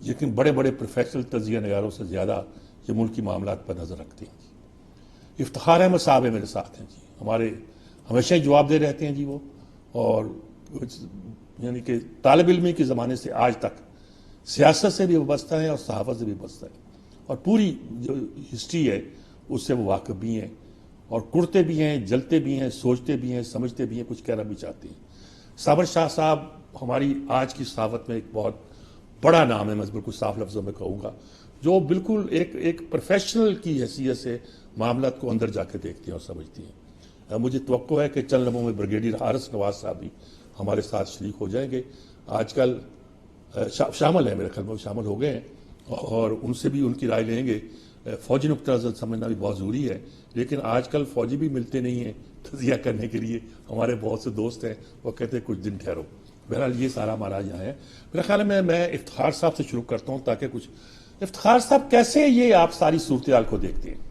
لیکن بڑے بڑے پروفیشنل تجزیہ نگاروں سے زیادہ یہ ملکی معاملات پر نظر رکھتے ہیں جی۔ افتخار احمد صاحب ہے میرے ساتھ ہیں جی، ہمارے ہمیشہ ہی جواب دہ رہتے ہیں جی وہ، اور یعنی کہ طالب علمی کے زمانے سے آج تک سیاست سے بھی وابستہ ہیں اور صحافت سے بھی وابستہ ہیں، اور پوری جو ہسٹری ہے اس سے وہ واقف بھی ہیں، اور کڑتے بھی ہیں، جلتے بھی ہیں، سوچتے بھی ہیں، سمجھتے بھی ہیں، کچھ کہنا بھی چاہتے ہیں۔ صابر شاہ صاحب ہماری آج کی صحافت میں ایک بہت بڑا نام ہے، میں بالکل صاف لفظوں میں کہوں گا، جو بالکل ایک پروفیشنل کی حیثیت سے معاملات کو اندر جا کے دیکھتے ہیں اور سمجھتے ہیں۔ مجھے توقع ہے کہ چند لمحوں میں بریگیڈیئر حارث نواز صاحب بھی ہمارے ساتھ شریک ہو جائیں گے، آج کل شامل ہیں، میرے خیال میں وہ شامل ہو گئے ہیں، اور ان سے بھی ان کی رائے لیں گے۔ فوجی نقطہ نظر سمجھنا بھی بہت ضروری ہے، لیکن آج کل فوجی بھی ملتے نہیں ہیں تجزیہ کرنے کے لیے، ہمارے بہت سے دوست ہیں وہ کہتے ہیں کچھ دن ٹھہرو۔ بہرحال یہ سارا ہمارا یہاں ہے۔ میرا خیال ہے میں افتخار صاحب سے شروع کرتا ہوں تاکہ کچھ، افتخار صاحب کیسے یہ آپ ساری صورتحال کو دیکھتے ہیں؟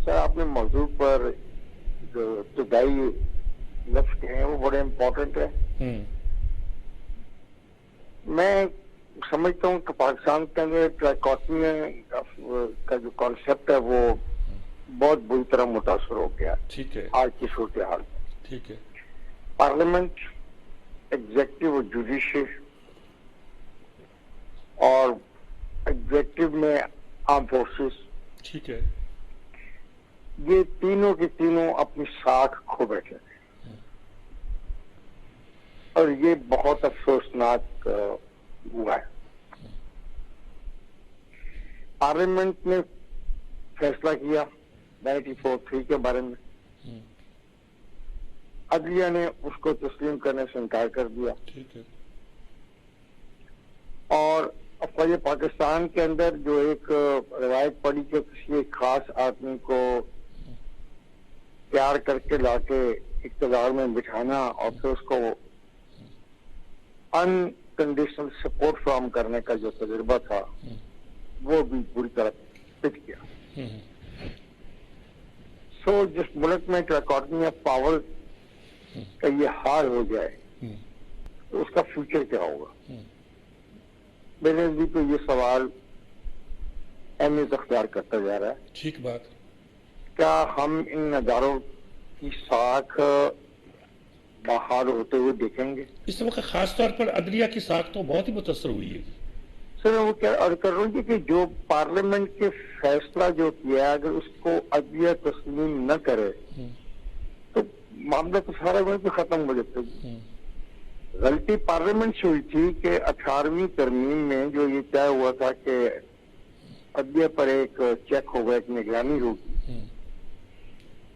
سر آپ نے موضوع پر جو ابتدائی لفظ کہے ہیں وہ بڑے امپورٹنٹ ہے۔ میں سمجھتا ہوں کہ پاکستان کے اندر ٹرائکوٹمی کا جو کانسیپٹ ہے وہ بہت بری طرح متاثر ہو گیا ٹھیک ہے، آج کی صورتحال میں۔ ٹھیک ہے، پارلیمنٹ، ایگزیکٹو اور جوڈیشل، اور ایگزیکٹو میں آرم فورسز، ٹھیک ہے، یہ تینوں کے تینوں اپنی ساکھ کھو بیٹھے ہیں، اور یہ بہت افسوسناک ہوا ہے۔ پارلیمنٹ نے فیصلہ کیا 1943 کے بارے میں، عدلیہ نے اس کو تسلیم کرنے سے انکار کر دیا، ٹھیک ہے، اور افواج پاکستان کے اندر جو ایک روایت پڑی کہ کسی ایک خاص آدمی کو پیار کر کے لا کے اقتدار میں بٹھانا اور پھر اس کو انکنڈیشنل سپورٹ فراہم کرنے کا جو تجربہ تھا وہ بھی پوری طرح پٹ گیا۔ سو جس ملک میں ٹرائکوٹمی آف پاور کا یہ حال ہو جائے تو اس کا فیوچر کیا ہوگا؟ میرے نزدیک تو یہ سوال اہمیت اختیار کرتا جا رہا ہے۔ ٹھیک بات۔ کیا ہم ان اداروں کی ساکھ بحال ہوتے ہوئے دیکھیں گے؟ اس وقت خاص طور پر عدلیہ کی ساکھ تو بہت ہی متاثر ہوئی ہے۔ سر میں وہ کیا عرض کر رہا ہوں کہ جو پارلیمنٹ کے فیصلہ جو کیا ہے اگر اس کو عدلیہ تسلیم نہ کرے تو معاملہ تو سارا وہیں پہ ختم ہو جاتا ہے۔ غلطی پارلیمنٹ سے ہوئی تھی کہ 18ویں ترمیم میں جو یہ طے ہوا تھا کہ عدلیہ پر ایک چیک ہوگا، ایک نگرانی ہوگی،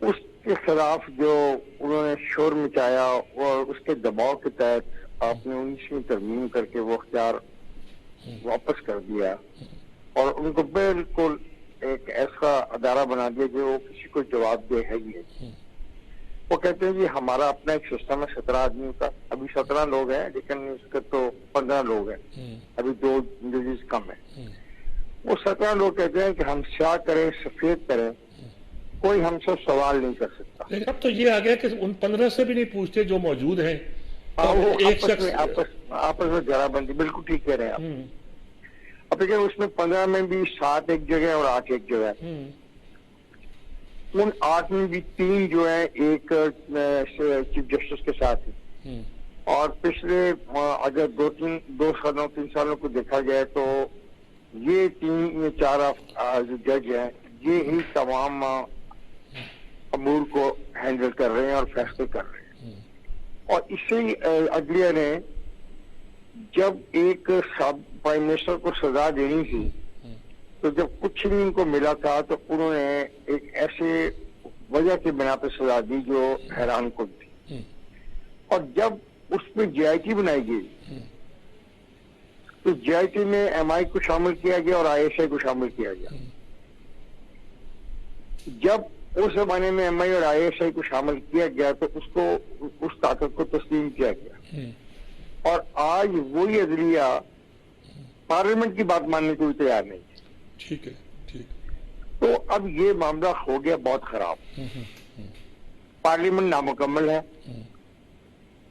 اس کے خلاف جو انہوں نے شور مچایا اور اس کے دباؤ کے تحت آپ نے 19ویں ترمیم کر کے وہ اختیار واپس کر دیا اور ان کو بالکل ایک ایسا ادارہ بنا دیا جو وہ کسی کو جواب دہ ہے ہی نہیں۔ وہ کہتے ہیں جی ہمارا اپنا ایک سسٹم ہے 17 آدمیوں کا، ابھی 17 لوگ ہیں لیکن اس کے تو 15 لوگ ہیں، ابھی 2 ججز کم ہیں۔ وہ 17 لوگ کہتے ہیں کہ ہم سیاہ کریں سفید کریں، کوئی ہم سے سوال نہیں کر سکتا۔ لیکن اب تو یہ آ گیا کہ ان 15 سے بھی نہیں پوچھتے جو موجود ہیں، وہ ایک شخص آپس میں جرا بندی، بالکل ٹھیک کہہ رہے ہیں آپ۔ اب دیکھیں اس میں 15 میں بھی 7 ایک جگہ اور 8 ایک جگہ ہے، ان 8 میں بھی 3 جو ہے ایک چیف جسٹس کے ساتھ ہیں، اور پچھلے اگر 2 سالوں 3 سالوں کو دیکھا جائے تو یہ 3 یا 4 جو جج ہیں یہ ہی تمام امور کو ہینڈل کر رہے ہیں اور فیصلے کر رہے ہیں۔ اور اسی عدلیہ نے جب ایک پرائم منسٹر کو سزا دینی تھی تو جب کچھ نہیں ان کو ملا تھا تو انہوں نے ایک ایسے وجہ کی بنا پہ سزا دی جو حیران کن تھی، اور جب اس میں جے آئی ٹی بنائی گئی تو جے آئی ٹی میں ایم آئی کو شامل کیا گیا اور آئی ایس آئی کو شامل کیا گیا۔ جب اس زمانے میں ایم آئی اور آئی ایس آئی کو شامل کیا گیا تو اس کو اس طاقت کو تسلیم کیا گیا، اور آج وہی عدلیہ پارلیمنٹ کی بات ماننے کو بھی تیار نہیں ہے۔ ٹھیک ہے، ٹھیک۔ تو اب یہ معاملہ ہو گیا بہت خراب۔ پارلیمنٹ نامکمل ہے،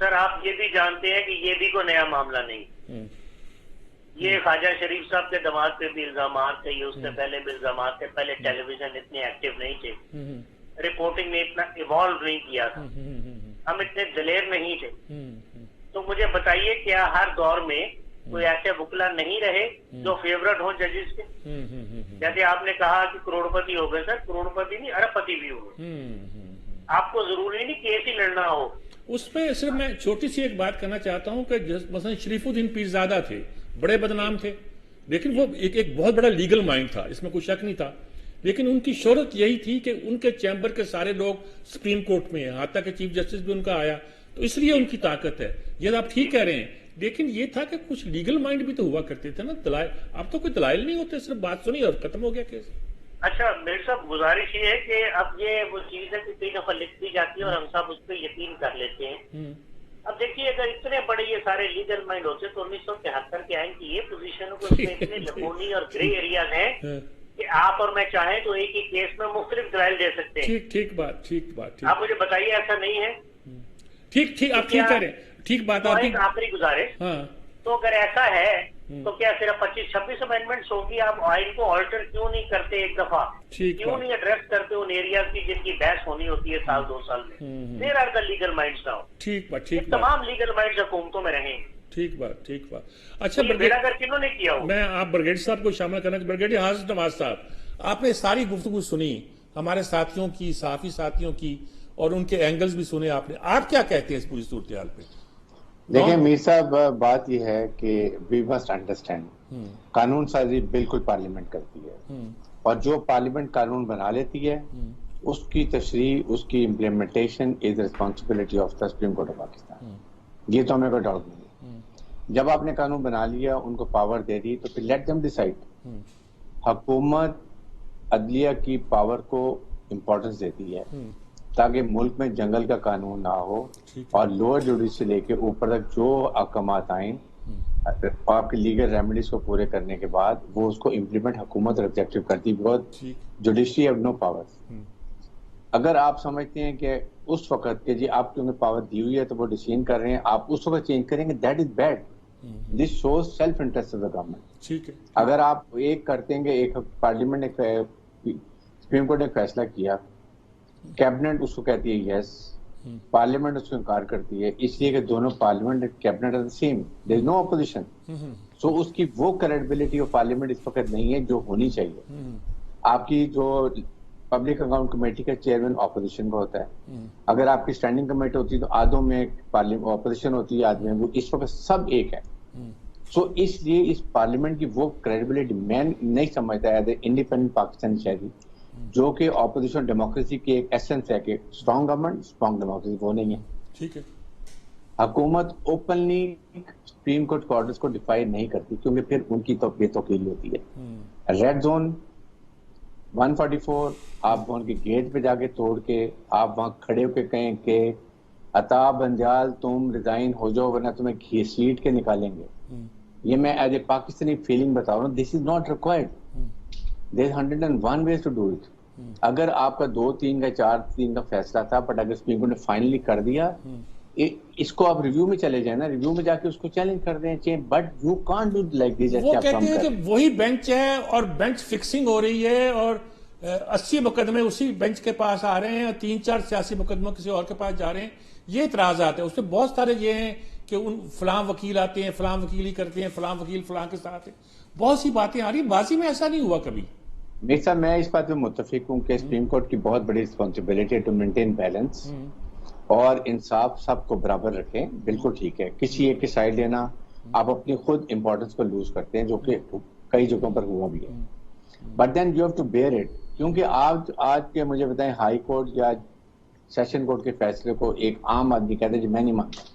سر آپ یہ بھی جانتے ہیں کہ یہ بھی کوئی نیا معاملہ نہیں، یہ خواجہ شریف صاحب کے دماغ پہ بھی الزامات تھے، یہ اس سے پہلے بھی الزامات تھے، پہلے ٹیلی ویژن اتنے ایکٹیو نہیں تھے، رپورٹنگ نے اتنا ایوالو نہیں کیا تھا، ہم اتنے دلیر نہیں تھے. تو مجھے بتائیے کیا ہر دور میں کوئی ایسے وکلا نہیں رہے جو فیورٹ ہوں ججز کے؟ جیسے آپ نے کہا کہ کروڑ پتی ہو گئے، سر کروڑ پتی نہیں ارب پتی بھی ہو گئے. آپ کو ضروری نہیں کیس ہی لڑنا ہو. اس پہ صرف میں چھوٹی سی ایک بات کرنا چاہتا ہوں کہ مثلا شریف الدین پیرزادہ تھے، بڑے بدنام تھے، لیکن وہ ایک بہت بڑا لیگل مائنڈ تھا، اس میں کوئی شک نہیں تھا، لیکن ان کی شہرت یہی تھی کہ ان کے چیمبر کے سارے لوگ سپریم کورٹ میں ہیں، یہاں تک کہ چیف جسٹس بھی ان کا آیا، تو اس لیے ان کی طاقت ہے. یہ آپ ٹھیک کہہ رہے ہیں، لیکن یہ تھا کہ کچھ لیگل مائنڈ بھی تو ہوا کرتے تھے نا. دلائل اب تو کوئی دلائل نہیں ہوتے، صرف بات سنی اور ختم ہو گیا کیس. اچھا میرے صاحب گزارش یہ ہے کہ اب یہ وہ چیز ہے کہ کئی دفعہ لکھ دی جاتی ہے اور ہم سب اس پہ یقین کر لیتے ہیں. اب دیکھیے اگر اتنے بڑے یہ سارے لیگل مائنڈ ہوتے تو 1973 کے آئین کی یہ پوزیشن کو اتنے لبونی اور گرے ایریاز ہیں کہ آپ اور میں چاہیں تو ایک ہی کیس میں مختلف دلائل دے سکتے ہیں. ٹھیک بات. آپ مجھے بتائیے ایسا نہیں ہے؟ ٹھیک آپ ٹھیک کہہ رہے ہیں، ٹھیک بات آپ کی. آخری گزارش، تو اگر ایسا ہے تو کیا صرف 25-26 امینڈمنٹس ہوگی؟ آپ آئین کو آلٹر کیوں نہیں کرتے ایک دفعہ؟ کیوں نہیں ایڈریس کرتے ان ایریاز کی جن کی بحث ہونی ہوتی ہے سال 2 سال میں؟ There are the legal minds now. ٹھیک بات. تمام لیگل مائنڈس حکومتوں میں رہیں. ٹھیک بات. اچھا اگر کنہوں نے کیا ہو؟ میں آپ برگیڈ صاحب کو شامل کرنا. برگیڈ حاضر نواز صاحب، آپ نے ساری گفتگو سنی ہمارے ساتھیوں کی، صحافی ساتھیوں کی، اور ان کے اینگلز بھی سنے آپ نے. آپ کیا کہتے ہیں اس پوری صورتحال پہ؟ دیکھیں میر صاحب، بات یہ ہے کہ وی مسٹ انڈرسٹینڈ قانون سازی بالکل پارلیمنٹ کرتی ہے، اور جو پارلیمنٹ قانون بنا لیتی ہے اس کی تشریح، اس کی implementation is responsibility of the supreme court of Pakistan. یہ تو ہمیں کوئی ڈاؤٹ نہیں ہے. جب آپ نے قانون بنا لیا، ان کو پاور دے دی، تو پھر لیٹ دیم ڈیسائیڈ. حکومت عدلیہ کی پاور کو امپورٹنس دیتی ہے تاکہ ملک میں جنگل کا قانون نہ ہو، اور لوور جوڈیس سے لے کے اوپر تک جو احکامات آئیں آپ کے لیگل ریمیڈیز کو پورے کرنے کے بعد وہ اس کو امپلیمنٹ حکومت ایگزیکٹو کرتی، بہت جوڈیشری ہیو نو پاور. اگر آپ سمجھتے ہیں کہ اس وقت کہ جی آپ کیونکہ پاور دی ہوئی ہے تو وہ ڈیسیژن کر رہے ہیں، آپ اس وقت چینج کریں گے، that is bad. This shows self interest of the government. اگر آپ ایک کرتے ہیں کہ ایک پارلیمنٹ نے سپریم کورٹ نے فیصلہ کیا، کیبنٹ اس کو کہتی ہے یس، پارلیمنٹ اس کو انکار کرتی ہے، اس لیے کہ دونوں parliament cabinet are same, there is no opposition. So اس کی وہ کریڈیبلٹی آف پارلیمنٹ اس وقت نہیں ہے جو ہونی چاہیے. آپ کی جو پبلک اکاؤنٹ کمیٹی کا چیئرمین اپوزیشن کا ہوتا ہے، اگر آپ کی اسٹینڈنگ کمیٹی ہوتی ہے تو آدھوں میں اپوزیشن ہوتی ہے، آدھوں میں وہ، اس وقت سب ایک ہے. سو اس لیے اس پارلیمنٹ کی وہ کریڈیبلٹی میں نہیں سمجھتا ایز اے انڈیپینڈنٹ پاکستانی شہری، جو کہ اپوزیشن ڈیموکریسی کی ایک ایسنس ہے کہ اسٹرانگ گورنمنٹ اسٹرانگ ڈیموکریسی، وہ نہیں ہے. ٹھیک ہے. حکومت اوپنلی سپریم کورٹ کے آرڈرز کو ڈیفائی نہیں کرتی کیونکہ پھر ان کی تو بے توقیلی ہوتی ہے. ریڈ زون 144 آپ وہاں کے گیٹ پہ جا کے توڑ کے آپ وہاں کھڑے ہو کے کہیں کہ عطا بنجال تم ریزائن ہو جاؤ ورنہ تمہیں گھسیٹ کے نکالیں گے. یہ میں ایز اے پاکستانی فیلنگ بتا رہا ہوں، this is not required. There is 101 ways to do it. اگر آپ کا 2-3 کا 4-3 کا فیصلہ تھا، بٹ اگر سپریم کورٹ نے فائنلی کر دیا، اس کو آپ ریویو میں چلے جائیں نا، ریویو میں جا کے اس کو چیلنج کر دیں، but you can't do like this. وہ کہتے ہیں کہ وہی بینچ ہے اور بینچ فکسنگ ہو رہی ہے، اور 80 مقدمے اسی بینچ کے پاس آ رہے ہیں، اور 3-4 سیاسی مقدمے کسی اور کے پاس جا رہے ہیں. یہ اعتراضات ہیں. اس میں بہت سارے یہ ہیں کہ ان فلاں وکیل آتے ہیں، فلاں وکیلی کرتے ہیں، فلاں وکیل فلاں کے ساتھ ہیں. بہت سی باتیں آ رہی ہیں. ماضی میں ایسا نہیں ہوا کبھی. میرے صاحب میں اس بات میں متفق ہوں کہ سپریم کورٹ کی بہت بڑی رسپانسبلٹی ہے ٹو مینٹین بیلنس اور انصاف سب کو برابر رکھیں. بالکل ٹھیک ہے. کسی ایک کی سائڈ لینا آپ اپنی خود امپورٹنس کو لوز کرتے ہیں، جو کہ کئی جگہوں پر ہوا بھی ہے. But then you have to bear it. کیونکہ آج کے مجھے بتائیں ہائی کورٹ یا سیشن کورٹ کے فیصلے کو ایک عام آدمی کہتا ہے جو میں نہیں مانتا،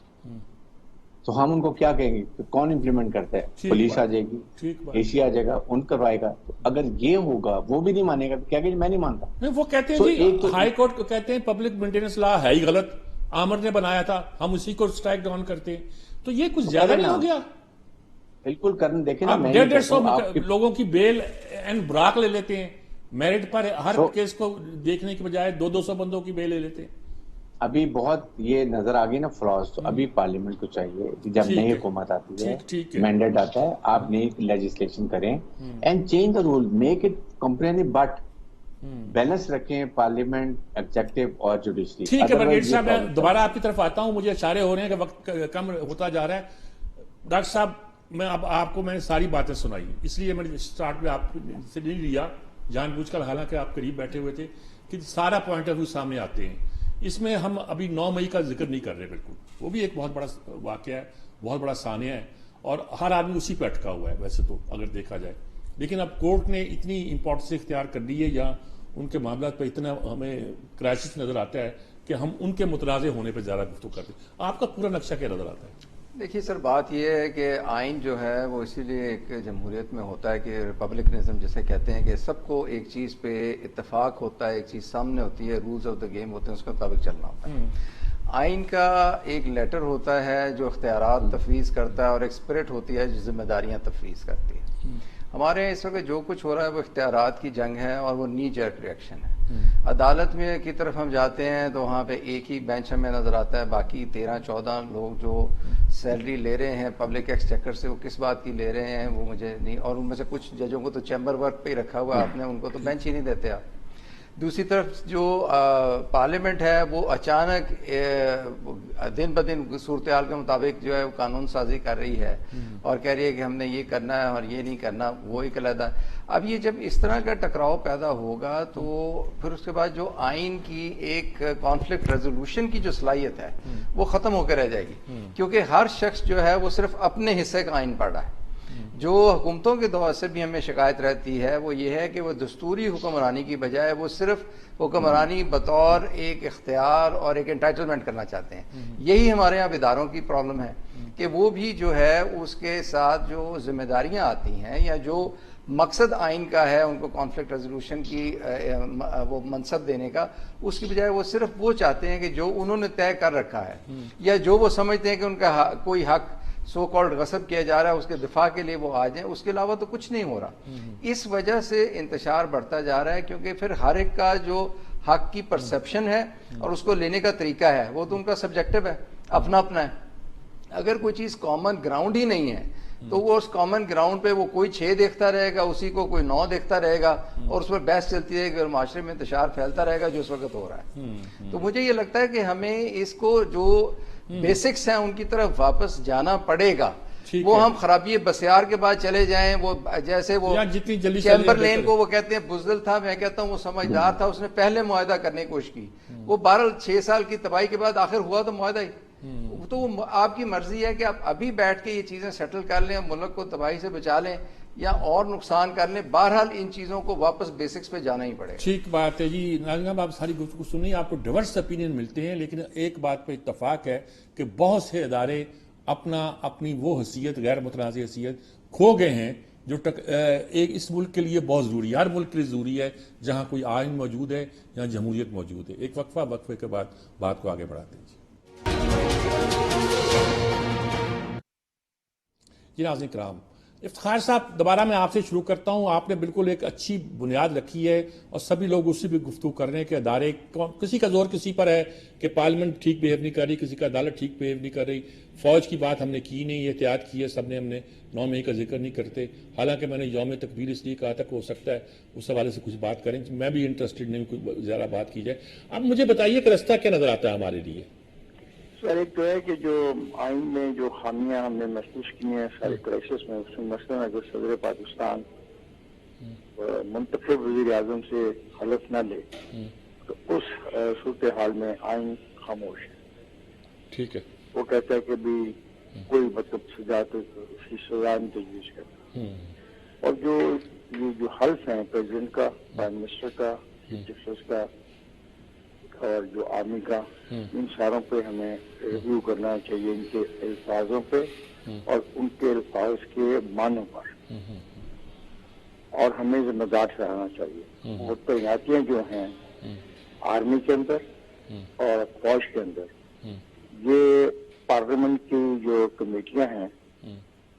تو ہم ان کو کیا کہیں گے کہ کون امپلیمنٹ کرتا ہے؟ پولیس آ جائے گی، اے سی آ جائے گا، ان کروائے گا. تو اگر یہ ہوگا وہ بھی نہیں مانے گا تو کیا کہ میں نہیں مانتا. وہ کہتے ہیں جی ہائی کورٹ کو کہتے ہیں پبلک مینٹیننس لا ہے ہی غلط، عامر نے بنایا تھا، ہم اسی کو اسٹرائک ڈاؤن کرتے ہیں. تو یہ کچھ زیادہ نہیں ہو گیا؟ بالکل کرنے دیکھیں نا، 150 لوگوں کی بیل اینڈ براک لے لیتے ہیں میرٹ پر، ہر کیس کو دیکھنے کے بجائے 200 بندوں کی بیل لے لیتے ہیں. ابھی بہت یہ نظر آ گئی نا فلاز، تو ابھی پارلیمنٹ کو چاہیے کہ جب نئی حکومت آتی ہے، مینڈیٹ آتا ہے، آپ نئی لیجسلیشن کریں and change the rule, make it comprehensive, but balance رکھیں پارلیمنٹ، ایگزیکٹو اور جوڈیشری. ٹھیک ہے برگیڈ صاحب، میں دوبارہ آپ کی طرف آتا ہوں، مجھے اشارے ہو رہے ہیں کہ وقت کم ہوتا جا رہا ہے. ڈاکٹر صاحب میں اب آپ کو میں نے ساری باتیں سنائی، اس لیے میں نے اسٹارٹ میں آپ سے نہیں لیا جان بوجھ کر، حالانکہ آپ قریب بیٹھے ہوئے تھے، کہ سارا پوائنٹ آف ویو سامنے آتے ہیں. اس میں ہم ابھی 9 مئی کا ذکر نہیں کر رہے بالکل، وہ بھی ایک بہت بڑا واقعہ ہے، بہت بڑا ثانیہ ہے، اور ہر آدمی اسی پہ اٹکا ہوا ہے ویسے تو اگر دیکھا جائے. لیکن اب کورٹ نے اتنی امپورٹنس اختیار کر لی ہے، یا ان کے معاملات پہ اتنا ہمیں کرائسس نظر آتا ہے کہ ہم ان کے متنازع ہونے پہ زیادہ گفتگو کرتے ہیں. آپ کا پورا نقشہ کیا نظر آتا ہے؟ دیکھیے سر، بات یہ ہے کہ آئین جو ہے وہ اسی لیے ایک جمہوریت میں ہوتا ہے کہ ریپبلکنزم جسے کہتے ہیں کہ سب کو ایک چیز پہ اتفاق ہوتا ہے، ایک چیز سامنے ہوتی ہے، رولز آف دا گیم ہوتے ہیں، اس کے مطابق چلنا ہوتا ہے. آئین کا ایک لیٹر ہوتا ہے جو اختیارات تفویض کرتا ہے، اور ایک اسپرٹ ہوتی ہے جو ذمہ داریاں تفویض کرتی ہے. ہمارے یہاں اس وقت جو کچھ ہو رہا ہے وہ اختیارات کی جنگ ہے، اور وہ نی جرک ریئیکشن ہے. عدالت میں کی طرف ہم جاتے ہیں تو وہاں پہ ایک ہی بینچ ہمیں نظر آتا ہے، باقی 13-14 لوگ جو سیلری لے رہے ہیں پبلک ایکسچیکر سے، وہ کس بات کی لے رہے ہیں وہ مجھے نہیں، اور ان میں سے کچھ ججوں کو تو چیمبر ورک پہ ہی رکھا ہوا آپ نے، ان کو تو بینچ ہی نہیں دیتے آپ. دوسری طرف جو پارلیمنٹ ہے وہ اچانک دن بدن صورتحال کے مطابق جو ہے وہ قانون سازی کر رہی ہے، اور کہہ رہی ہے کہ ہم نے یہ کرنا ہے اور یہ نہیں کرنا، وہ ایک علیحدہ. اب یہ جب اس طرح کا ٹکراؤ پیدا ہوگا تو پھر اس کے بعد جو آئین کی ایک کانفلکٹ ریزولوشن کی جو صلاحیت ہے وہ ختم ہو کے رہ جائے گی، کیونکہ ہر شخص جو ہے وہ صرف اپنے حصے کا آئین پڑھ رہا ہے. جو حکومتوں کے دور سے بھی ہمیں شکایت رہتی ہے وہ یہ ہے کہ وہ دستوری حکمرانی کی بجائے وہ صرف حکمرانی بطور ایک اختیار اور ایک انٹائٹلمنٹ کرنا چاہتے ہیں. یہی ہمارے یہاں اداروں کی پرابلم ہے کہ وہ بھی جو ہے اس کے ساتھ جو ذمہ داریاں آتی ہیں یا جو مقصد آئین کا ہے ان کو کانفلکٹ ریزولوشن کی وہ منصب دینے کا، اس کی بجائے وہ صرف وہ چاہتے ہیں کہ جو انہوں نے طے کر رکھا ہے یا جو وہ سمجھتے ہیں کہ ان کا کوئی حق سو کالڈ غصب کیا جا رہا ہے اس کے دفاع کے لیے وہ آ جائیں، اس کے علاوہ تو کچھ نہیں ہو رہا. اس وجہ سے انتشار بڑھتا جا رہا ہے، کیونکہ پھر ہر ایک کا جو حق کی پرسپشن ہے اور اس کو لینے کا طریقہ ہے وہ تو ان کا سبجیکٹو ہے، اپنا اپنا ہے. اگر کوئی چیز کامن گراؤنڈ ہی نہیں ہے تو وہ اس کامن گراؤنڈ پہ وہ کوئی 6 دیکھتا رہے گا، اسی کو کوئی 9 دیکھتا رہے گا، اور اس پر بحث چلتی رہے گی اور معاشرے میں انتشار پھیلتا رہے گا جو اس وقت ہو رہا ہے. تو مجھے یہ لگتا ہے کہ ہمیں اس کو جو بیسکس ہیں ان کی طرف واپس جانا پڑے گا. وہ ہم خرابی بسیار کے بعد چلے جائیں، وہ جیسے وہ چیمبر لین کو وہ کہتے ہیں بزدل تھا، میں کہتا ہوں وہ سمجھدار تھا، اس نے پہلے معاہدہ کرنے کی کوشش کی. وہ 6 سال کی تباہی کے بعد آخر ہوا تو معاہدہ ہی. تو آپ کی مرضی ہے کہ آپ ابھی بیٹھ کے یہ چیزیں سیٹل کر لیں، ملک کو تباہی سے بچا لیں، یا اور نقصان کر لیں. بہرحال ان چیزوں کو واپس بیسکس پہ جانا ہی پڑے گا. ٹھیک بات ہے جی. ناظرین صاحب، آپ ساری گفتگو سنیں، آپ کو ڈیورس اپینین ملتے ہیں، لیکن ایک بات پہ اتفاق ہے کہ بہت سے ادارے اپنی وہ حیثیت، غیر متنازع حیثیت کھو گئے ہیں جو ایک اس ملک کے لیے بہت ضروری ہے، ہر ملک کے لیے ضروری ہے جہاں کوئی آئین موجود ہے، جہاں جمہوریت موجود ہے. ایک وقفے کے بعد بات کو آگے بڑھاتے ہیں. جی ناظرین کرام، افتخار صاحب دوبارہ میں آپ سے شروع کرتا ہوں. آپ نے بالکل ایک اچھی بنیاد رکھی ہے اور سبھی لوگ اسی پہ گفتگو کر رہے ہیں کہ ادارے، کسی کا زور کسی پر ہے کہ پارلیمنٹ ٹھیک بیہیو نہیں کر رہی، کسی کا عدالت ٹھیک بیہیو نہیں کر رہی. فوج کی بات ہم نے کی نہیں، احتیاط کی ہے سب نے، ہم نے 9 مئی کا ذکر نہیں کرتے. حالانکہ میں نے یوم تکبیر اس لیے کہا تھا کہ ہو سکتا ہے اس حوالے سے کچھ بات کریں، میں بھی انٹرسٹڈ نہیں ہوں زیادہ بات کی جائے. اب مجھے بتائیے کہ راستہ کیا نظر آتا ہے ہمارے لیے؟ سر ایک تو ہے کہ جو آئین میں جو خامیاں ہم نے محسوس کی ہیں سارے کرائسس میں، اس میں مثلاً اگر صدر پاکستان منتخب وزیر اعظم سے حلف نہ لے تو اس صورتحال میں آئین خاموش ہے. ٹھیک ہے. وہ کہتا ہے کہ بھی کوئی مطلب سزا تو اس کی سزا نہیں تجویز کرتا. اور جو حلف ہیں پریزیڈنٹ کا، پرائم منسٹر کا، چیف جسٹس کا اور جو آرمی کا، ان ساروں پہ ہمیں ریویو کرنا چاہیے، ان کے الفاظوں پہ اور ان کے الفاظ کے معنوں پر، اور ہمیں ذمہ دار ٹھہرانا چاہیے. وہ تعیناتیاں جو ہیں آرمی کے اندر اور فوج کے اندر، یہ پارلیمنٹ کی جو کمیٹیاں ہیں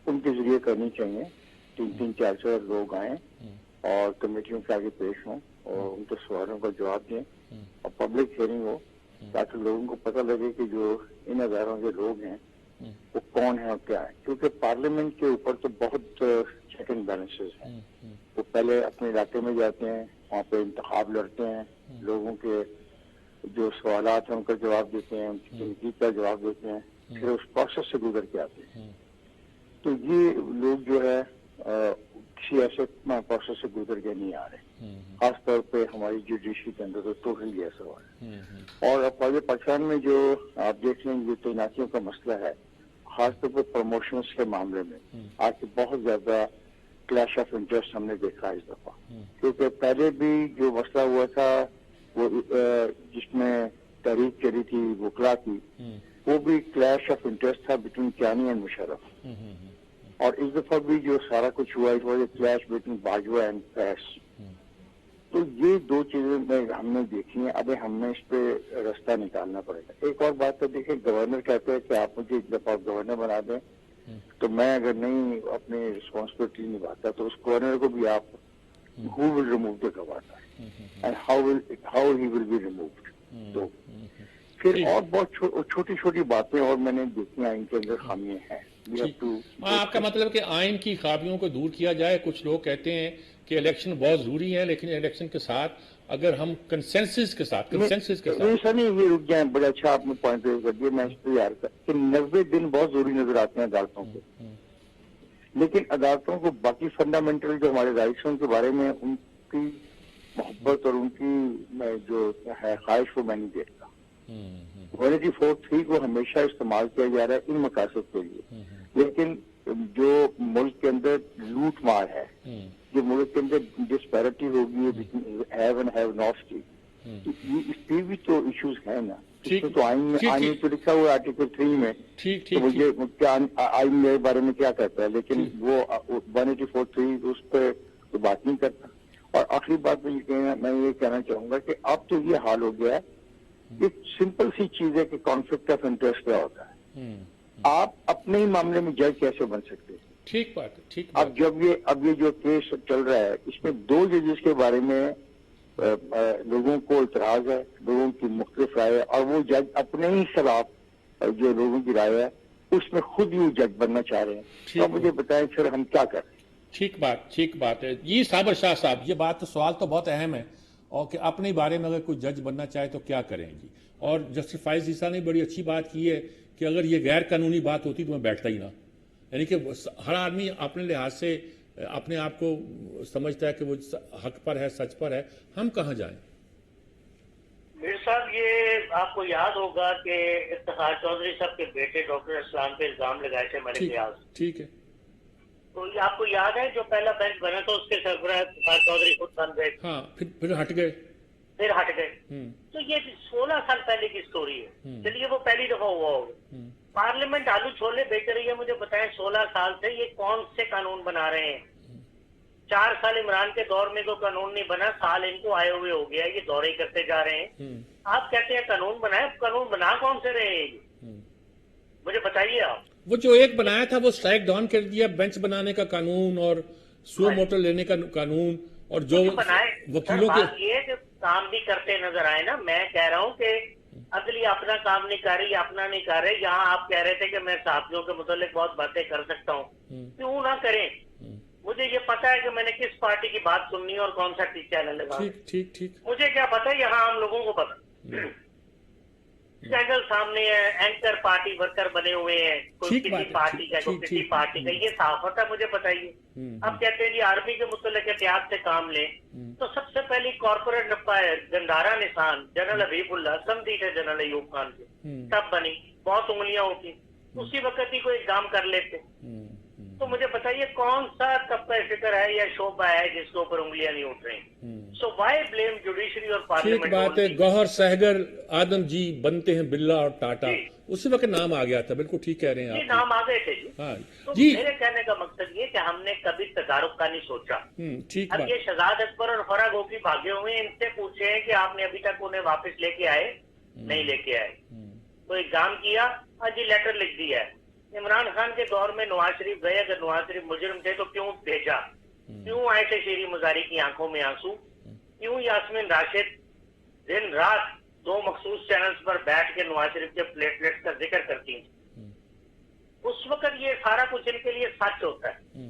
ان کے ذریعے کرنی چاہیے. 3-3 4 لوگ آئیں اور کمیٹیوں کے آگے پیش ہوں اور ان کے سوالوں کا جواب دیں اور پبلک ہیئرنگ ہو تاکہ لوگوں کو پتہ لگے کہ جو ان ہزاروں کے لوگ ہیں وہ کون ہیں اور کیا ہے. کیونکہ پارلیمنٹ کے اوپر تو بہت چیک اینڈ بیلنسز ہیں. وہ پہلے اپنے علاقے میں جاتے ہیں, وہاں پہ انتخاب لڑتے ہیں, لوگوں کے جو سوالات ہیں ان کا جواب دیتے ہیں, ان کی تنقید کا جواب دیتے ہیں, پھر اس پروسیس سے گزر کے آتے ہیں. تو یہ لوگ جو ہے کسی ایسے پروسیس سے گزر کے نہیں آ رہے, خاص طور پہ ہماری جوڈیشری کے اندر تو ٹوٹلی ایسا ہوا ہے. اور اب پاکستان میں جو آپ دیکھ لیں یہ تعیناتیوں کا مسئلہ ہے, خاص طور پہ پروموشنز کے معاملے میں آج کے بہت زیادہ کلیش آف انٹرسٹ ہم نے دیکھا اس دفعہ. کیونکہ پہلے بھی جو مسئلہ ہوا تھا وہ جس میں تحریک چلی تھی وکلا کی, وہ بھی کلیش آف انٹرسٹ تھا بٹوین کیانی اینڈ مشرف. اور اس دفعہ بھی جو سارا کچھ ہوا ہے کلیش بٹوین باجوہ اینڈ فیض. تو یہ دو چیزیں ہم نے دیکھی ہیں. اب ہمیں اس پہ راستہ نکالنا پڑے گا. ایک اور بات تو دیکھیں, گورنر کہتے ہیں کہ آپ مجھے ایک دفعہ گورنر بنا دیں, تو میں اگر نہیں اپنی رسپانسبلٹی نبھاتا تو اس گورنر کو بھی آپ who will remove the governor and how he will be removed. تو پھر اور بہت چھوٹی چھوٹی باتیں اور میں نے دیکھی آئین کے اندر خامیاں ہیں. آپ کا مطلب کہ آئین کی خرابیوں کو دور کیا جائے. کچھ لوگ کہتے ہیں کہ الیکشن بہت ضروری ہے, لیکن الیکشن کے ساتھ اگر ہم کنسنسس کے ساتھ ایسا نہیں, یہ رک جائیں, بڑا اچھا آپ نے پوائنٹ ریز کر دیا. میں اس پہ یاد کر کہ 90 دن بہت ضروری نظر آتے ہیں عدالتوں کو, لیکن عدالتوں کو باقی فنڈامنٹل جو ہمارے رائٹس ہیں ان کے بارے میں ان کی محبت اور ان کی جو ہے خواہش وہ میں نہیں دیکھتا. 184(3) کو ہمیشہ استعمال کیا جا رہا ہے ان مقاصد کے لیے, لیکن جو ملک کے اندر لوٹ مار ہے, جو ملک کے اندر ڈسپیرٹی ہوگی ہیو اینڈ ہیو ناٹ کی, اس پہ بھی تو ایشوز ہیں نا. تو آئین تو لکھا ہوا آرٹیکل 3 میں, تو مجھے آئین میرے بارے میں کیا کہتا ہے, لیکن وہ 184(3) اس پہ تو بات نہیں کرتا. اور آخری بات میں یہ کہنا چاہوں گا کہ اب تو یہ حال ہو گیا ہے, ایک سمپل سی چیز ہے کہ کانفلکٹ آف انٹرسٹ کیا ہوتا ہے. آپ اپنے ہی معاملے میں جج کیسے بن سکتے ہیں؟ ٹھیک بات ہے. اب یہ جو کیس چل رہا ہے اس میں 2 ججز کے بارے میں لوگوں کو اعتراض ہے, لوگوں کی مختلف رائے ہے, اور وہ جج اپنے ہی خلاف جو لوگوں کی رائے ہے اس میں خود ہی جج بننا چاہ رہے ہیں. تو مجھے بتائیں پھر ہم کیا کریں. ٹھیک بات ہے جی. صابر شاہ صاحب, یہ بات تو سوال تو بہت اہم ہے, اور کہ اپنے بارے میں اگر کوئی جج بننا چاہے تو کیا کریں جی. اور جسٹس فائز عیسیٰ نے بڑی اچھی بات کی ہے کہ اگر یہ غیر قانونی بات ہوتی تو میں بیٹھتا ہی نہ. یعنی کہ ہر آدمی اپنے لحاظ سے اپنے آپ کو سمجھتا ہے کہ وہ حق پر ہے, سچ پر ہے. ہم کہاں جائیں؟ میر صاحب, یہ آپ کو یاد ہوگا کہ افتخار چودھری صاحب کے بیٹے ڈاکٹر اسلام پہ الزام لگائے تھے ملک ریاض. ٹھیک ہے. تو یہ آپ کو یاد ہے جو پہلا بینچ بنا تھا اس کے سربراہ افتخار چودھری خود بن گئے. ہاں, پھر ہٹ گئے. تو یہ 16 سال پہلے کی سٹوری ہے. چلیے وہ پہلی دفعہ ہوا ہوگا. پارلیمنٹ آلو چھولے بیچ رہی ہے. مجھے بتائیں 16 سال سے یہ کون سے قانون بنا رہے ہیں؟ 4 سال عمران کے دور میں کوئی قانون نہیں بنا, سال ان کو آئے ہوئے ہو گیا, یہ دورے ہی کرتے جا رہے ہیں. آپ کہتے ہیں قانون بنائے, قانون بنا کون سے رہے ہیں؟ مجھے بتائیے آپ. وہ جو ایک بنایا تھا وہ اسٹرائک ڈاؤن کر دیا, بینچ بنانے کا قانون اور سو موٹر لینے کا قانون, اور جو وکیلوں کے یہ کہ کام بھی کرتے نظر آئے نا. میں کہہ رہا ہوں کہ عدلیہ اپنا کام نہیں کر رہی, اپنا نہیں کر رہے. یہاں آپ کہہ رہے تھے کہ میں صحافیوں کے متعلق بہت باتیں کر سکتا ہوں, کیوں نہ کریں. مجھے یہ پتا ہے کہ میں نے کس پارٹی کی بات سننی ہے اور کون سا چینل لگا. ٹھیک. مجھے کیا پتا, یہاں ہم لوگوں کو پتا. چینل سامنے ہے, اینکر پارٹی ورکر بنے ہوئے ہیں, کوئی کسی پارٹی کا, کوئی کسی پارٹی کا. یہ صحافت ہے, مجھے بتائیے. اب کہتے ہیں جی آرمی کے متعلق احتیاط سے کام لیں. تو سب سے پہلی کارپوریٹ گندارا نشان جنرل حبیب اللہ سمدھی تھے جنرل ایوب خان کے, تب بنی. بہت انگلیاں ہوتی, اسی وقت ہی کوئی اقدام کر لیتے. تو مجھے بتائیے کون سا طبقہ فکر ہے یا شعبہ ہے جس کے اوپر انگلیاں نہیں اٹھ رہی. سو وائی بلیم جوڈیشری اور پارلیمنٹ. ٹھیک بات ہے. گوہر سہگر آدم جی بنتے ہیں برلا اور ٹاٹا, اسی وقت نام آ گیا تھا. بالکل ٹھیک کہہ رہے ہیں آپ. نام آ گئے تھے جی. تو میرے کہنے کا مقصد یہ کہ ہم نے کبھی تدارک کا نہیں سوچا. اب یہ شہزاد اکبر اور فرا گوپی بھاگے ہوئے ہیں, ان سے پوچھے ہیں کہ آپ نے ابھی تک انہیں واپس لے کے آئے نہیں لے کے آئے. کوئی کام کیا, جی لیٹر لکھ دیا ہے. عمران خان کے دور میں نواز شریف گئے, اگر نواز شریف مجرم تھے تو کیوں بھیجا؟ کیوں عائشہ شیری مزاری کی آنکھوں میں آنسو؟ کیوں یاسمین راشد دن رات 2 مخصوص چینلز پر بیٹھ کے نواز شریف کے پلیٹلیٹس کا ذکر کرتی ہیں، اس وقت یہ سارا کچھ ان کے لیے سچ ہوتا ہے.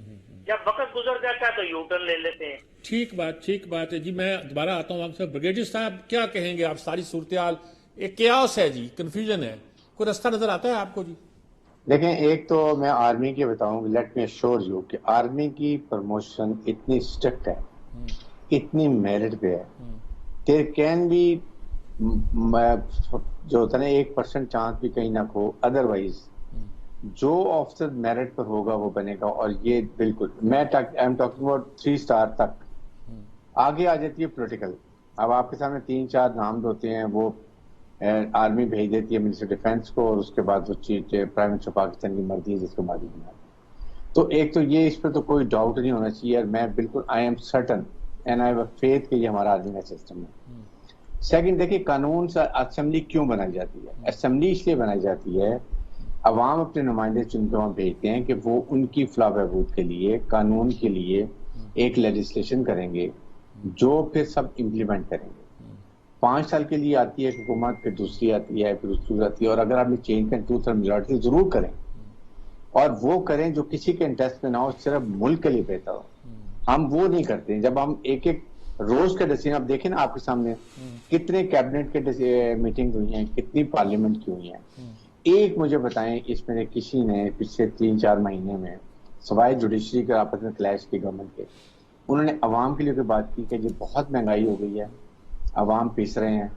جب وقت گزر جاتا ہے تو یو ٹرن لے لیتے ہیں. ٹھیک بات ہے جی. میں دوبارہ آتا ہوں آپ سے. بریگیڈیئر صاحب کیا کہیں گے آپ؟ ساری صورتحال ایک کیاس ہے جی، کنفیوژن ہے، کوئی رستہ نظر آتا ہے آپ کو جی؟ دیکھیں، ایک تو میں آرمی کے بتاؤں، لیٹ می ایشور یو کہ آرمی کی پروموشن اتنی اسٹرکٹ ہے، اتنی میرٹ پہ ہے، دیر کین بی جو ہوتا ہے نا 1% چانس بھی کہیں نہ کھو، ادروائز جو آفیسر میرٹ پر ہوگا وہ بنے گا. اور یہ بالکل میں I am talking about 3 star تک. آگے آ جاتی ہے پولیٹیکل. اب آپ کے سامنے 3-4 نام ہوتے ہیں، وہ آرمی بھیج دیتی ہے منسٹر ڈیفینس کو، اور اس کے بعد وہ چیف پرائم منسٹر پاکستان کی مرضی ہے جس کو مرضی بنا. تو ایک تو یہ، اس پہ تو کوئی ڈاؤٹ نہیں ہونا چاہیے، اور میں بالکل I am certain and I have a faith کہ یہ ہمارا آرمی کا سسٹم ہے. سیکنڈ، دیکھیے قانون سے اسمبلی کیوں بنائی جاتی ہے؟ اسمبلی اس لیے بنائی جاتی ہے، عوام اپنے نمائندے چن کے وہاں بھیجتے ہیں کہ وہ ان کی فلاح بہبود کے لیے، قانون کے لیے ایک لیجسلیشن کریں گے جو پھر سب امپلیمنٹ کریں گے. 5 سال کے لیے آتی ہے حکومت، پھر دوسری آتی ہے، پھر دوسری آتی ہے، اور اگر آپ نے چینج کریں 2/3 میجورٹی ضرور کریں، اور وہ کریں جو کسی کے انٹرسٹ میں نہ ہو، صرف ملک کے لیے بہتر ہو. ہم وہ نہیں کرتے. جب ہم ایک روز کا ڈیسیژن آپ دیکھیں نا، آپ کے سامنے کتنے کیبنٹ کے میٹنگ ہوئی ہیں، کتنی پارلیمنٹ کی ہوئی ہیں. ایک مجھے بتائیں اس میں کسی نے پچھلے 3-4 مہینے میں سوائے جوڈیشری کے آپس میں کلیش کی گورنمنٹ کے، انہوں نے عوام کے لیے کوئی بات کی کہ یہ بہت مہنگائی ہو گئی ہے، عوام پیس رہے ہیں،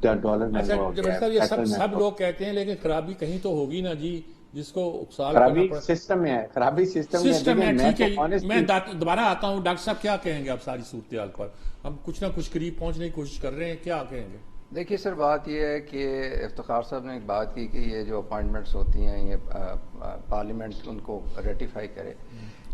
ڈالر مہنگا ہو گیا ہے، یہ سب لوگ کہتے ہیں، لیکن خرابی کہیں تو ہوگی نا جی، جس کو اکسال خرابی سسٹم میں ہے، خرابی سسٹم میں. ٹھیک ہے، میں دوبارہ آتا ہوں. ڈاکٹر صاحب کیا کہیں گے آپ ساری صورتحال پر؟ ہم کچھ نہ کچھ قریب پہنچنے کی کوشش کر رہے ہیں، کیا کہیں گے؟ دیکھیے سر، بات یہ ہے کہ افتخار صاحب نے ایک بات کی کہ یہ جو اپوائنٹمنٹس ہوتی ہیں یہ پارلیمنٹ ان کو ریٹیفائی کرے.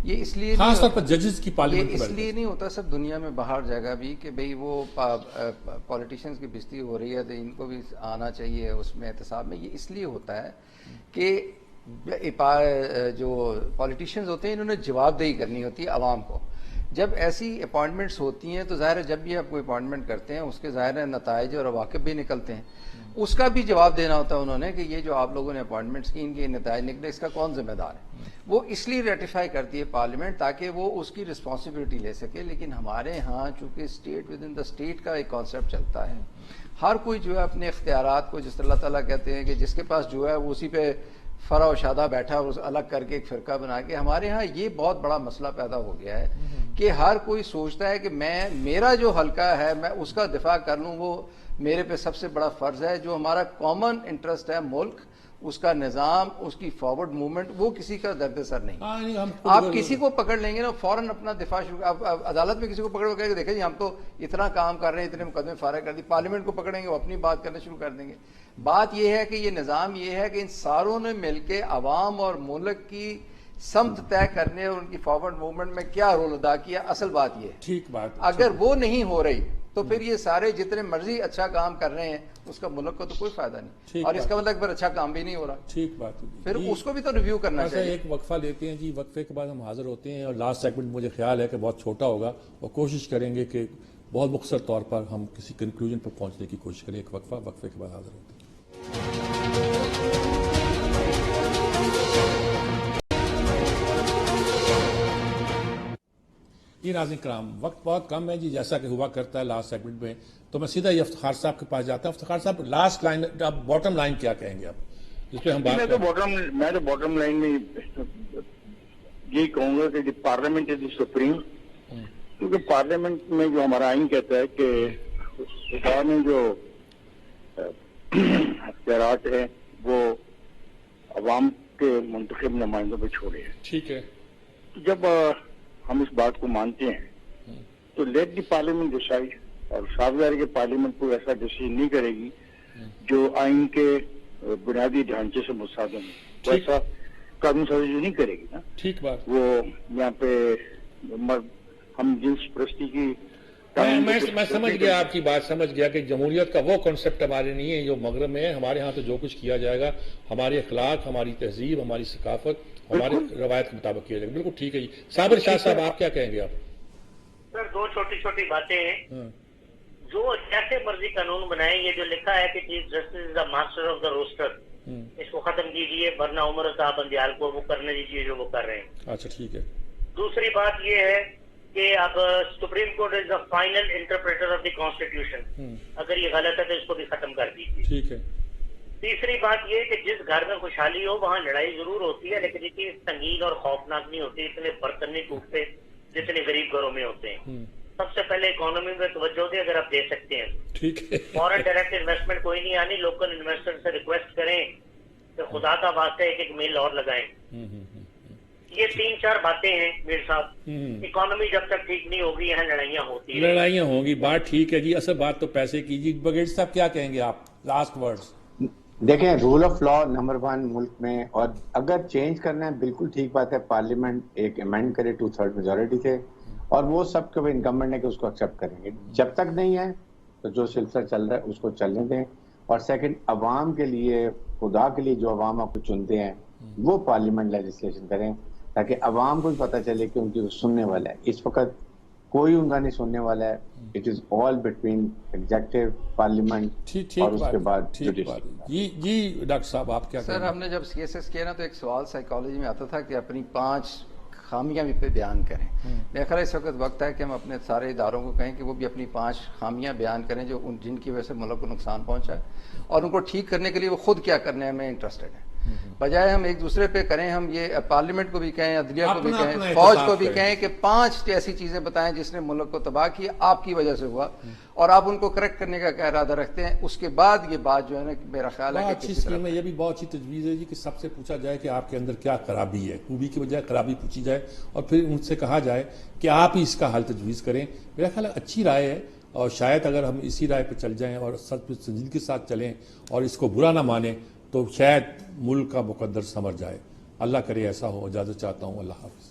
یہ اس لیے خاص طور پر ججز کی پارلیمنٹ، یہ اس لیے نہیں ہوتا سر دنیا میں باہر جگہ بھی کہ بھئی وہ پولیٹیشنز کی بستی ہو رہی ہے تو ان کو بھی آنا چاہیے اس میں احتساب میں. یہ اس لیے ہوتا ہے کہ جو پولیٹیشنز ہوتے ہیں انہوں نے جواب دہی کرنی ہوتی ہے عوام کو. جب ایسی اپوائنٹمنٹس ہوتی ہیں تو ظاہر ہے جب بھی آپ کوئی اپوائنٹمنٹ کرتے ہیں اس کے ظاہر ہے نتائج اور عواقب بھی نکلتے ہیں، اس کا بھی جواب دینا ہوتا ہے انہوں نے کہ یہ جو آپ لوگوں نے اپوائنٹمنٹس کی ان کے نتائج نکلے، اس کا کون ذمہ دار ہے. وہ اس لیے ریٹیفائی کرتی ہے پارلیمنٹ تاکہ وہ اس کی رسپانسبلٹی لے سکے. لیکن ہمارے ہاں چونکہ state with in the state کا ایک کانسیپٹ چلتا ہے، ہر کوئی جو ہے اپنے اختیارات کو، جس اللہ تعالیٰ کہتے ہیں کہ جس کے پاس جو ہے وہ اسی پہ فرع و شادہ بیٹھا اور اس الگ کر کے ایک فرقہ بنا کے. ہمارے ہاں یہ بہت بڑا مسئلہ پیدا ہو گیا ہے کہ ہر کوئی سوچتا ہے کہ میرا جو حلقہ ہے میں اس کا دفاع کر لوں، وہ میرے پہ سب سے بڑا فرض ہے. جو ہمارا کامن انٹرسٹ ہے ملک، اس کا نظام، اس کی فارورڈ موومنٹ، وہ کسی کا درد سر نہیں. آپ کسی کو پکڑ لیں گے نا فوراً اپنا دفاع شروع، آپ عدالت میں کسی کو پکڑ کے دیکھیں جی ہم تو اتنا کام کر رہے ہیں، اتنے مقدمے فارغ کر دی. پارلیمنٹ کو پکڑیں گے وہ اپنی بات کرنا شروع کر دیں گے. بات یہ ہے کہ یہ نظام یہ ہے کہ ان ساروں نے مل کے عوام اور ملک کی سمت طے کرنے اور ان کی فارورڈ موومنٹ میں کیا رول ادا کیا. اصل بات یہ ہے، ٹھیک بات. اگر وہ نہیں ہو رہی تو پھر یہ سارے جتنے مرضی اچھا کام کر رہے ہیں اس کا ملک کو تو کوئی فائدہ نہیں، اور اس کا مطلب پھر اچھا کام بھی نہیں ہو رہا. ٹھیک بات. پھر اس کو بھی تو ریویو کرنا چاہیے. ایک وقفہ لیتے ہیں جی، وقفے کے بعد ہم حاضر ہوتے ہیں، اور لاسٹ سیگمنٹ مجھے خیال ہے کہ بہت چھوٹا ہوگا، اور کوشش کریں گے کہ بہت مختصر طور پر ہم کسی کنکلوژن پر پہنچنے کی کوشش کریں. ایک وقفے کے بعد حاضر ہوتے ہیں. یہ ناظرین کرام، وقت بہت کم ہے جی، جیسا کہ ہوا کرتا ہے لاسٹ سیگمنٹ میں، تو میں سیدھا یہ افتخار صاحب کے پاس جاتا ہوں. افتخار صاحب لاسٹ لائن، باٹم لائن کیا کہیں گے آپ جس پہ ہم بات میں تو باٹم لائن میں یہی کہوں گا کہ پارلیمنٹ از دی سپریم، کیونکہ پارلیمنٹ میں جو ہمارا آئین کہتا ہے کہ سرکار نے جو اختیارات ہیں وہ عوام کے منتخب نمائندوں پہ چھوڑے ہیں. ٹھیک ہے. جب ہم اس بات کو مانتے ہیں تو لیٹ دی پارلیمنٹ ڈیسائیڈ، اور صاف ظاہر ہے کہ پارلیمنٹ کوئی ایسا ڈیسیژن نہیں کرے گی جو آئین کے بنیادی ڈھانچے سے مصادم ہے، ویسا قانون سازی نہیں کرے گی نا. ٹھیک بات. وہ یہاں پہ ہم جنس پرستی کی میں سمجھ گیا، آپ کی بات سمجھ گیا کہ جمہوریت کا وہ کانسیپٹ ہمارے نہیں ہے جو مغرب میں ہے. ہمارے ہاں تو جو کچھ کیا جائے گا ہمارے اخلاق، ہماری تہذیب، ہماری ثقافت، ہماری روایت کے مطابق کیا جائے گا. بالکل ٹھیک ہے جی. صابر شاہ صاحب آپ کیا کہیں گے؟ آپ سر 2 چھوٹی چھوٹی باتیں ہیں. جو جیسے مرضی قانون بنائیں. یہ جو لکھا ہے کہ chief justice is the master of the roster, اس کو ختم کیجیے، ورنہ عمر صاحب بندیال کو وہ کرنے دیجیے جو وہ کر رہے ہیں. اچھا ٹھیک ہے. دوسری بات یہ ہے کہ اب supreme court is the final interpreter of the constitution, اگر یہ غلط ہے تو اس کو بھی ختم کر دیجیے. ٹھیک ہے. تیسری بات یہ کہ جس گھر میں خوشحالی ہو وہاں لڑائی ضرور ہوتی ہے، لیکن اتنی سنگین اور خوفناک نہیں ہوتی، اتنے برتن نہیں ٹوٹتے جتنے غریب گھروں میں ہوتے ہیں. سب سے پہلے اکانومی میں توجہ دیں اگر آپ دے سکتے ہیں. ٹھیک ہے. فورن ڈائریکٹ انویسٹمنٹ کوئی نہیں آنی، لوکل انویسٹر سے ریکویسٹ کریں کہ خدا کا واسطہ ایک میل اور لگائیں. یہ 3-4 باتیں ہیں میر صاحب. اکانومی جب تک ٹھیک نہیں ہوگی یہاں لڑائیاں ہوتی ہیں. لڑائیاں ہوں گی، بات ٹھیک ہے جی. اصل بات تو پیسے کی جی. بگیٹ صاحب کیا کہیں گے آپ؟ Last words. دیکھیں، رول آف لا نمبر 1 ملک میں، اور اگر چینج کرنا ہے بالکل ٹھیک بات ہے، پارلیمنٹ ایک امینڈ کرے 2/3 میجورٹی سے، اور وہ سب کے انکمبنٹ ہے کہ اس کو ایکسیپٹ کریں گے. جب تک نہیں ہے تو جو سلسلہ چل رہا ہے اس کو چلنے دیں. اور سیکنڈ، عوام کے لیے، خدا کے لیے جو عوام آپ کو چنتے ہیں وہ پارلیمنٹ لیجسلیشن کریں تاکہ عوام کو بھی پتہ چلے کہ ان کی سننے والا ہے. اس وقت کوئی ان کا نہیں سننے والا ہے. It is all between executive, parliament اور اس کے بعد جوڈیشری. جی ڈاکٹر صاحب آپ کیا کہیں سر؟ گے؟ ہم نے جب سی ایس ایس کیا نا تو ایک سوال سائیکالوجی میں آتا تھا کہ اپنی 5 خامیاں بھی پہ بیان کریں. میرا خیال اس وقت وقت ہے کہ ہم اپنے سارے اداروں کو کہیں کہ وہ بھی اپنی 5 خامیاں بیان کریں جو جن کی وجہ سے ملک کو نقصان پہنچا ہے، اور ان کو ٹھیک کرنے کے لیے وہ خود کیا کرنے میں انٹرسٹڈ ہیں. بجائے ہم ایک دوسرے پہ کریں، ہم یہ پارلیمنٹ کو بھی کہیں، عدلیہ کو بھی کہیں، فوج کو بھی کہیں کہ 5 ایسی چیزیں بتائیں جس نے ملک کو تباہ کیا، آپ کی وجہ سے ہوا، اور آپ ان کو کریکٹ کرنے کا کیا ارادہ رکھتے ہیں. اس کے بعد یہ بات جو ہے نا میرا خیال ہے بہت کہ اچھی اسکیم ہے. یہ بھی بہت اچھی تجویز ہے جی کہ سب سے پوچھا جائے کہ آپ کے اندر کیا خرابی ہے، خوبی کی بجائے خرابی پوچھی جائے، اور پھر ان سے کہا جائے کہ آپ ہی اس کا حل تجویز کریں. میرا خیال ہے اچھی رائے ہے، اور شاید اگر ہم اسی رائے پہ چل جائیں اور سنجیدگی کے ساتھ چلیں اور اس کو برا نہ مانیں تو شاید ملک کا مقدر سنور جائے. اللہ کرے ایسا ہو. اجازت چاہتا ہوں. اللہ حافظ.